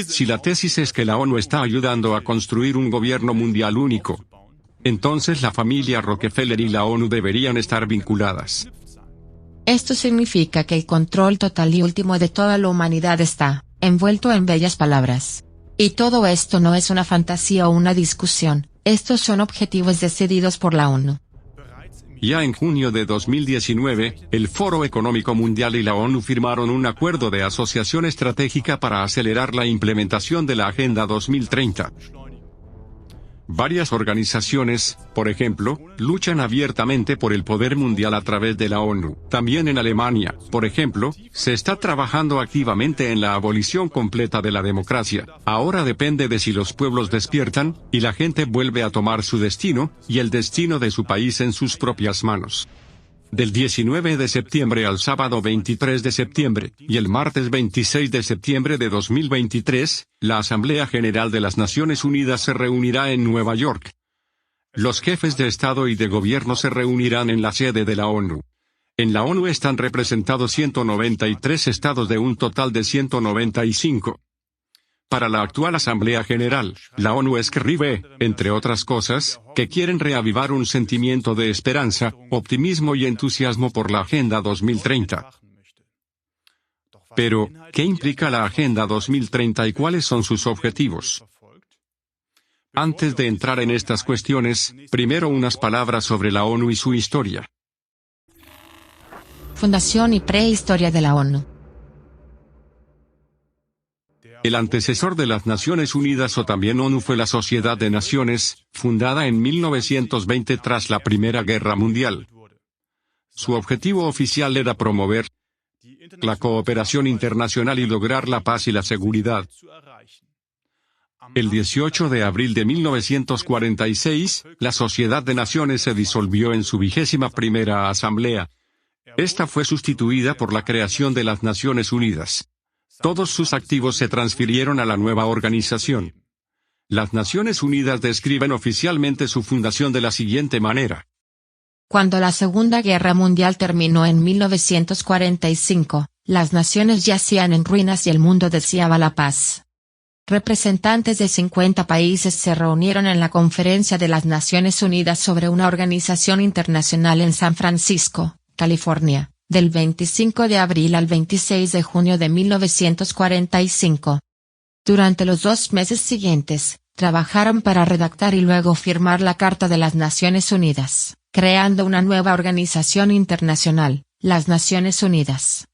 Si la tesis es que la ONU está ayudando a construir un gobierno mundial único, entonces la familia Rockefeller y la ONU deberían estar vinculadas. Esto significa que el control total y último de toda la humanidad está envuelto en bellas palabras. Y todo esto no es una fantasía o una discusión, estos son objetivos decididos por la ONU. Ya en junio de 2019, el Foro Económico Mundial y la ONU firmaron un acuerdo de asociación estratégica para acelerar la implementación de la Agenda 2030. Varias organizaciones, por ejemplo, luchan abiertamente por el poder mundial a través de la ONU. También en Alemania, por ejemplo, se está trabajando activamente en la abolición completa de la democracia. Ahora depende de si los pueblos despiertan, y la gente vuelve a tomar su destino, y el destino de su país en sus propias manos. Del 19 de septiembre al sábado 23 de septiembre, y el martes 26 de septiembre de 2023, la Asamblea General de las Naciones Unidas se reunirá en Nueva York. Los jefes de Estado y de Gobierno se reunirán en la sede de la ONU. En la ONU están representados 193 estados de un total de 195. Para la actual Asamblea General, la ONU escribe, entre otras cosas, que quieren reavivar un sentimiento de esperanza, optimismo y entusiasmo por la Agenda 2030. Pero, ¿qué implica la Agenda 2030 y cuáles son sus objetivos? Antes de entrar en estas cuestiones, primero unas palabras sobre la ONU y su historia. Fundación y prehistoria de la ONU. El antecesor de las Naciones Unidas o también ONU fue la Sociedad de Naciones, fundada en 1920 tras la Primera Guerra Mundial. Su objetivo oficial era promover la cooperación internacional y lograr la paz y la seguridad. El 18 de abril de 1946, la Sociedad de Naciones se disolvió en su 21ª asamblea. Esta fue sustituida por la creación de las Naciones Unidas. Todos sus activos se transfirieron a la nueva organización. Las Naciones Unidas describen oficialmente su fundación de la siguiente manera. Cuando la Segunda Guerra Mundial terminó en 1945, las naciones yacían en ruinas y el mundo deseaba la paz. Representantes de 50 países se reunieron en la Conferencia de las Naciones Unidas sobre una organización internacional en San Francisco, California, del 25 de abril al 26 de junio de 1945. Durante los 2 meses siguientes, trabajaron para redactar y luego firmar la Carta de las Naciones Unidas, creando una nueva organización internacional, las Naciones Unidas,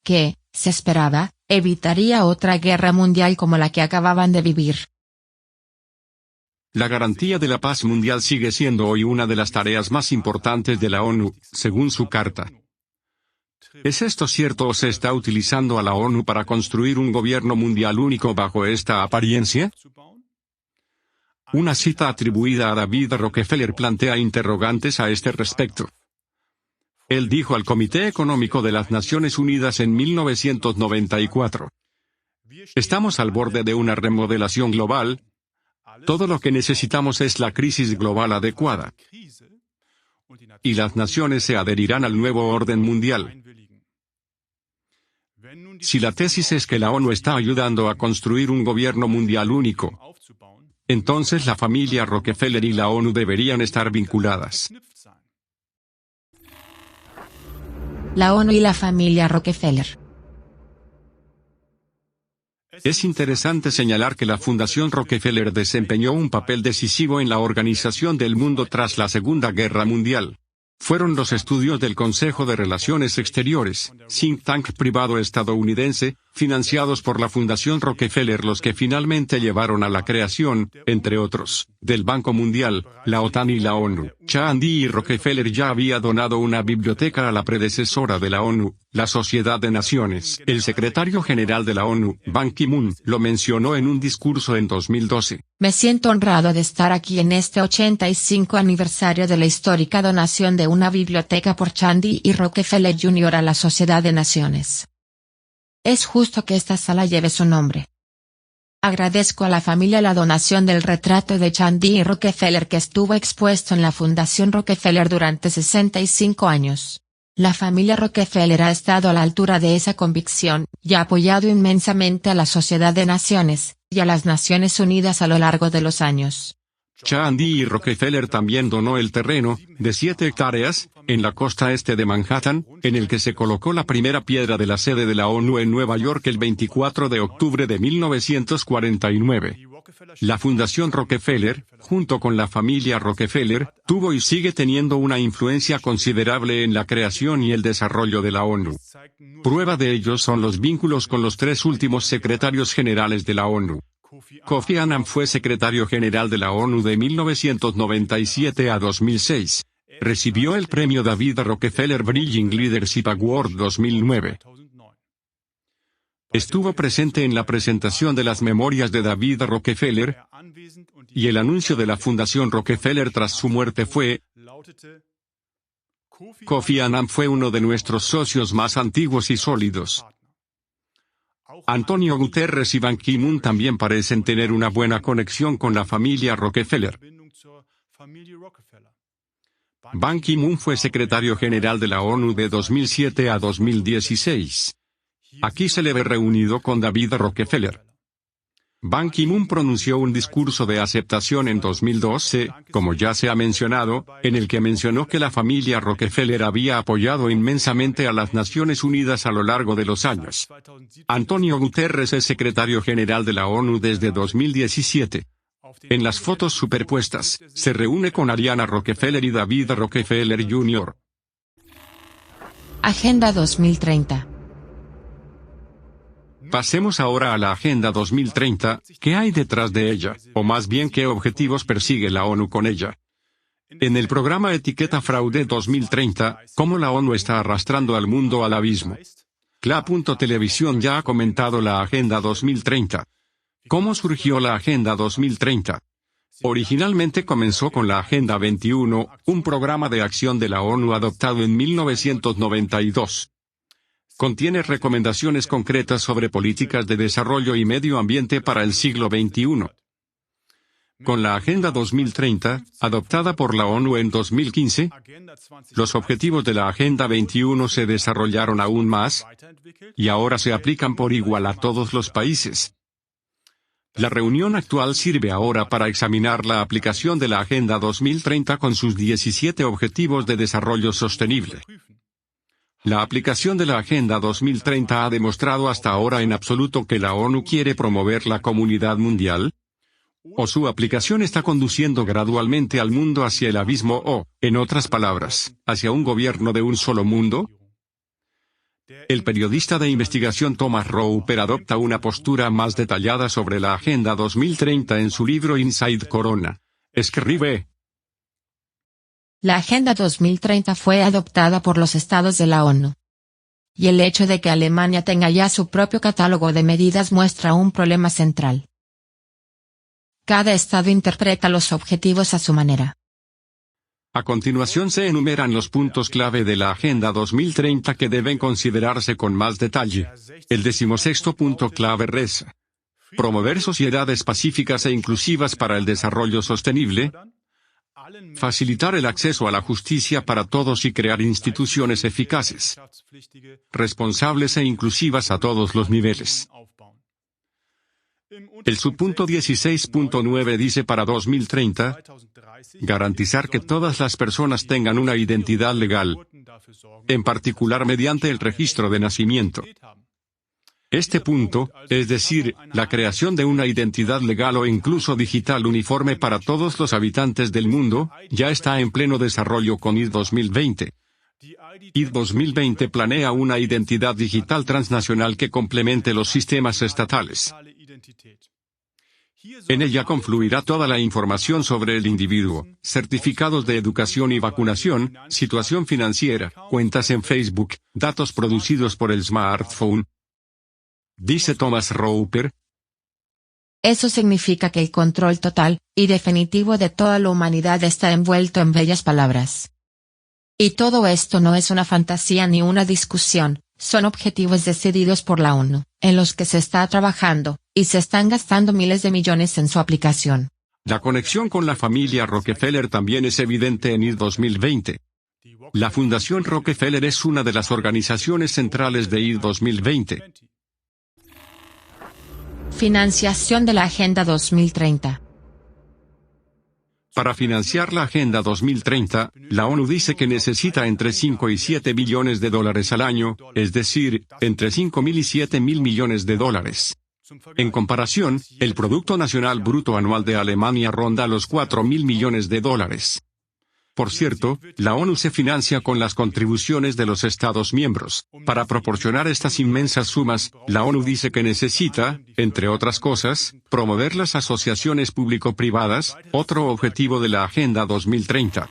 que, se esperaba, evitaría otra guerra mundial como la que acababan de vivir. La garantía de la paz mundial sigue siendo hoy una de las tareas más importantes de la ONU, según su carta. ¿Es esto cierto o se está utilizando a la ONU para construir un gobierno mundial único bajo esta apariencia? Una cita atribuida a David Rockefeller plantea interrogantes a este respecto. Él dijo al Comité Económico de las Naciones Unidas en 1994: "Estamos al borde de una remodelación global. Todo lo que necesitamos es la crisis global adecuada. Y las naciones se adherirán al nuevo orden mundial". Si la tesis es que la ONU está ayudando a construir un gobierno mundial único, entonces la familia Rockefeller y la ONU deberían estar vinculadas. La ONU y la familia Rockefeller. Es interesante señalar que la Fundación Rockefeller desempeñó un papel decisivo en la organización del mundo tras la Segunda Guerra Mundial. Fueron los estudios del Consejo de Relaciones Exteriores, think tank privado estadounidense, financiados por la Fundación Rockefeller los que finalmente llevaron a la creación, entre otros, del Banco Mundial, la OTAN y la ONU. Chandy y Rockefeller ya había donado una biblioteca a la predecesora de la ONU, la Sociedad de Naciones. El secretario general de la ONU, Ban Ki-moon, lo mencionó en un discurso en 2012. Me siento honrado de estar aquí en este 85 aniversario de la histórica donación de una biblioteca por Chandy y Rockefeller Jr. a la Sociedad de Naciones. Es justo que esta sala lleve su nombre. Agradezco a la familia la donación del retrato de Chandy y Rockefeller que estuvo expuesto en la Fundación Rockefeller durante 65 años. La familia Rockefeller ha estado a la altura de esa convicción, y ha apoyado inmensamente a la Sociedad de Naciones, y a las Naciones Unidas a lo largo de los años. John D. Rockefeller también donó el terreno, de 7 hectáreas, en la costa este de Manhattan, en el que se colocó la primera piedra de la sede de la ONU en Nueva York el 24 de octubre de 1949. La Fundación Rockefeller, junto con la familia Rockefeller, tuvo y sigue teniendo una influencia considerable en la creación y el desarrollo de la ONU. Prueba de ello son los vínculos con los 3 últimos secretarios generales de la ONU. Kofi Annan fue secretario general de la ONU de 1997 a 2006. Recibió el premio David Rockefeller Bridging Leadership Award 2009. Estuvo presente en la presentación de las memorias de David Rockefeller, y el anuncio de la Fundación Rockefeller tras su muerte fue: Kofi Annan fue uno de nuestros socios más antiguos y sólidos. Antonio Guterres y Ban Ki-moon también parecen tener una buena conexión con la familia Rockefeller. Ban Ki-moon fue secretario general de la ONU de 2007 a 2016. Aquí se le ve reunido con David Rockefeller. Ban Ki-moon pronunció un discurso de aceptación en 2012, como ya se ha mencionado, en el que mencionó que la familia Rockefeller había apoyado inmensamente a las Naciones Unidas a lo largo de los años. Antonio Guterres es secretario general de la ONU desde 2017. En las fotos superpuestas, se reúne con Ariana Rockefeller y David Rockefeller Jr. Agenda 2030. Pasemos ahora a la Agenda 2030, ¿qué hay detrás de ella, o más bien qué objetivos persigue la ONU con ella? En el programa Etiqueta Fraude 2030, ¿cómo la ONU está arrastrando al mundo al abismo? CLA.Televisión ya ha comentado la Agenda 2030. ¿Cómo surgió la Agenda 2030? Originalmente comenzó con la Agenda 21, un programa de acción de la ONU adoptado en 1992. Contiene recomendaciones concretas sobre políticas de desarrollo y medio ambiente para el siglo XXI. Con la Agenda 2030, adoptada por la ONU en 2015, los objetivos de la Agenda 21 se desarrollaron aún más, y ahora se aplican por igual a todos los países. La reunión actual sirve ahora para examinar la aplicación de la Agenda 2030 con sus 17 Objetivos de Desarrollo Sostenible. La aplicación de la Agenda 2030 ha demostrado hasta ahora en absoluto que la ONU quiere promover la comunidad mundial, o su aplicación está conduciendo gradualmente al mundo hacia el abismo o, en otras palabras, hacia un gobierno de un solo mundo. El periodista de investigación Thomas Roper adopta una postura más detallada sobre la Agenda 2030 en su libro Inside Corona. Escribe: La Agenda 2030 fue adoptada por los estados de la ONU. Y el hecho de que Alemania tenga ya su propio catálogo de medidas muestra un problema central. Cada estado interpreta los objetivos a su manera. A continuación se enumeran los puntos clave de la Agenda 2030 que deben considerarse con más detalle. El 16º punto clave reza: promover sociedades pacíficas e inclusivas para el desarrollo sostenible, facilitar el acceso a la justicia para todos y crear instituciones eficaces, responsables e inclusivas a todos los niveles. El subpunto 16.9 dice para 2030, garantizar que todas las personas tengan una identidad legal, en particular mediante el registro de nacimiento. Este punto, es decir, la creación de una identidad legal o incluso digital uniforme para todos los habitantes del mundo, ya está en pleno desarrollo con ID 2020. ID 2020 planea una identidad digital transnacional que complemente los sistemas estatales. En ella confluirá toda la información sobre el individuo, certificados de educación y vacunación, situación financiera, cuentas en Facebook, datos producidos por el smartphone. Dice Thomas Roper: eso significa que el control total y definitivo de toda la humanidad está envuelto en bellas palabras. Y todo esto no es una fantasía ni una discusión, son objetivos decididos por la ONU, en los que se está trabajando, y se están gastando miles de millones en su aplicación. La conexión con la familia Rockefeller también es evidente en ID 2020. La Fundación Rockefeller es una de las organizaciones centrales de ID 2020. Financiación de la Agenda 2030. Para financiar la Agenda 2030, la ONU dice que necesita entre 5 y 7 billones de dólares al año, es decir, entre 5.000 y 7.000 millones de dólares. En comparación, el Producto Nacional Bruto Anual de Alemania ronda los 4.000 millones de dólares. Por cierto, la ONU se financia con las contribuciones de los Estados miembros. Para proporcionar estas inmensas sumas, la ONU dice que necesita, entre otras cosas, promover las asociaciones público-privadas, otro objetivo de la Agenda 2030.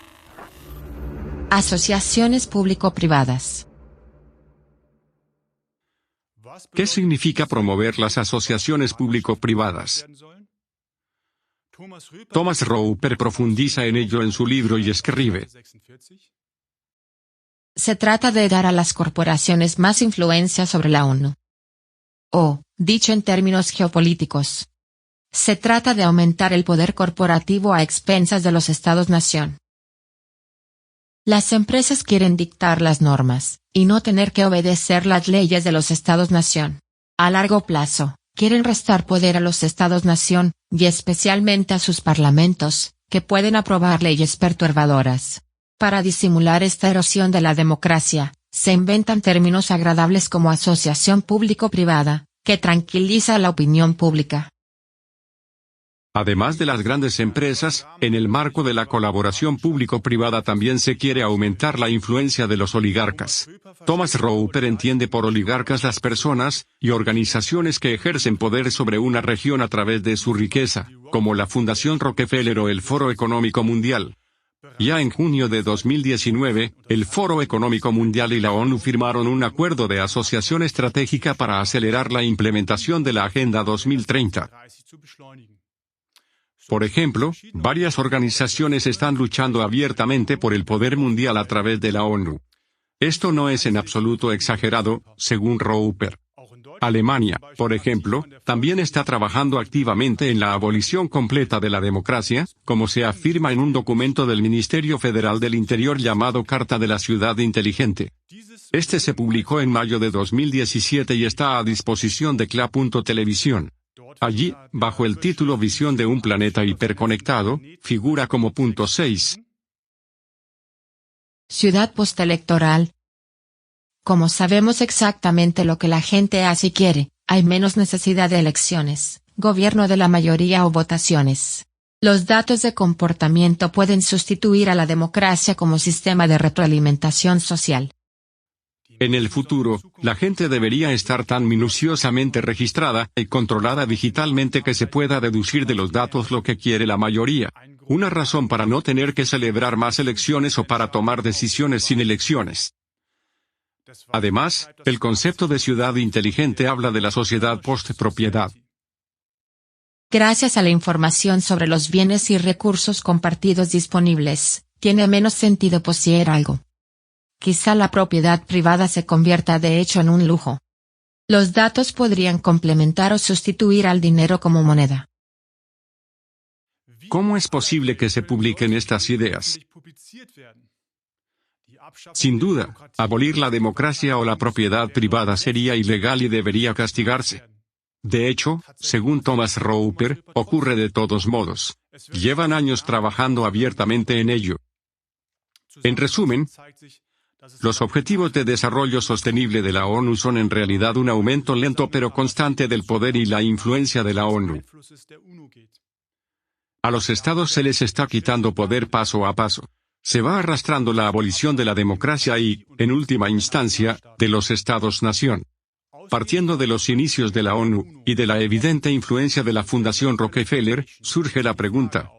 Asociaciones público-privadas. ¿Qué significa promover las asociaciones público-privadas? Thomas Roper profundiza en ello en su libro y escribe: Se trata de dar a las corporaciones más influencia sobre la ONU. O, dicho en términos geopolíticos, se trata de aumentar el poder corporativo a expensas de los Estados-nación. Las empresas quieren dictar las normas, y no tener que obedecer las leyes de los Estados-nación. A largo plazo, quieren restar poder a los Estados-nación, y especialmente a sus parlamentos, que pueden aprobar leyes perturbadoras. Para disimular esta erosión de la democracia, se inventan términos agradables como asociación público-privada, que tranquiliza a la opinión pública. Además de las grandes empresas, en el marco de la colaboración público-privada también se quiere aumentar la influencia de los oligarcas. Thomas Roper entiende por oligarcas las personas y organizaciones que ejercen poder sobre una región a través de su riqueza, como la Fundación Rockefeller o el Foro Económico Mundial. Ya en junio de 2019, el Foro Económico Mundial y la ONU firmaron un acuerdo de asociación estratégica para acelerar la implementación de la Agenda 2030. Por ejemplo, varias organizaciones están luchando abiertamente por el poder mundial a través de la ONU. Esto no es en absoluto exagerado, según Roper. Alemania, por ejemplo, también está trabajando activamente en la abolición completa de la democracia, como se afirma en un documento del Ministerio Federal del Interior llamado Carta de la Ciudad Inteligente. Este se publicó en mayo de 2017 y está a disposición de CLA.televisión. Allí, bajo el título Visión de un planeta hiperconectado, figura como punto 6. Ciudad postelectoral. Como sabemos exactamente lo que la gente hace y quiere, hay menos necesidad de elecciones, gobierno de la mayoría o votaciones. Los datos de comportamiento pueden sustituir a la democracia como sistema de retroalimentación social. En el futuro, la gente debería estar tan minuciosamente registrada y controlada digitalmente que se pueda deducir de los datos lo que quiere la mayoría. Una razón para no tener que celebrar más elecciones o para tomar decisiones sin elecciones. Además, el concepto de ciudad inteligente habla de la sociedad post-propiedad. Gracias a la información sobre los bienes y recursos compartidos disponibles, tiene menos sentido poseer algo. Quizá la propiedad privada se convierta de hecho en un lujo. Los datos podrían complementar o sustituir al dinero como moneda. ¿Cómo es posible que se publiquen estas ideas? Sin duda, abolir la democracia o la propiedad privada sería ilegal y debería castigarse. De hecho, según Thomas Roper, ocurre de todos modos. Llevan años trabajando abiertamente en ello. En resumen, los Objetivos de Desarrollo Sostenible de la ONU son en realidad un aumento lento pero constante del poder y la influencia de la ONU. A los estados se les está quitando poder paso a paso. Se va arrastrando la abolición de la democracia y, en última instancia, de los estados-nación. Partiendo de los inicios de la ONU, y de la evidente influencia de la Fundación Rockefeller, surge la pregunta: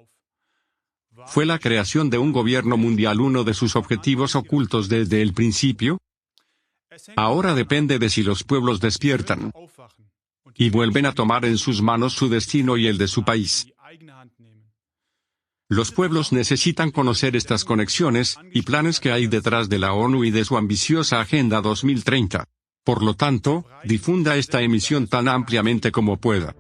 ¿fue la creación de un gobierno mundial uno de sus objetivos ocultos desde el principio? Ahora depende de si los pueblos despiertan y vuelven a tomar en sus manos su destino y el de su país. Los pueblos necesitan conocer estas conexiones y planes que hay detrás de la ONU y de su ambiciosa Agenda 2030. Por lo tanto, difunda esta emisión tan ampliamente como pueda.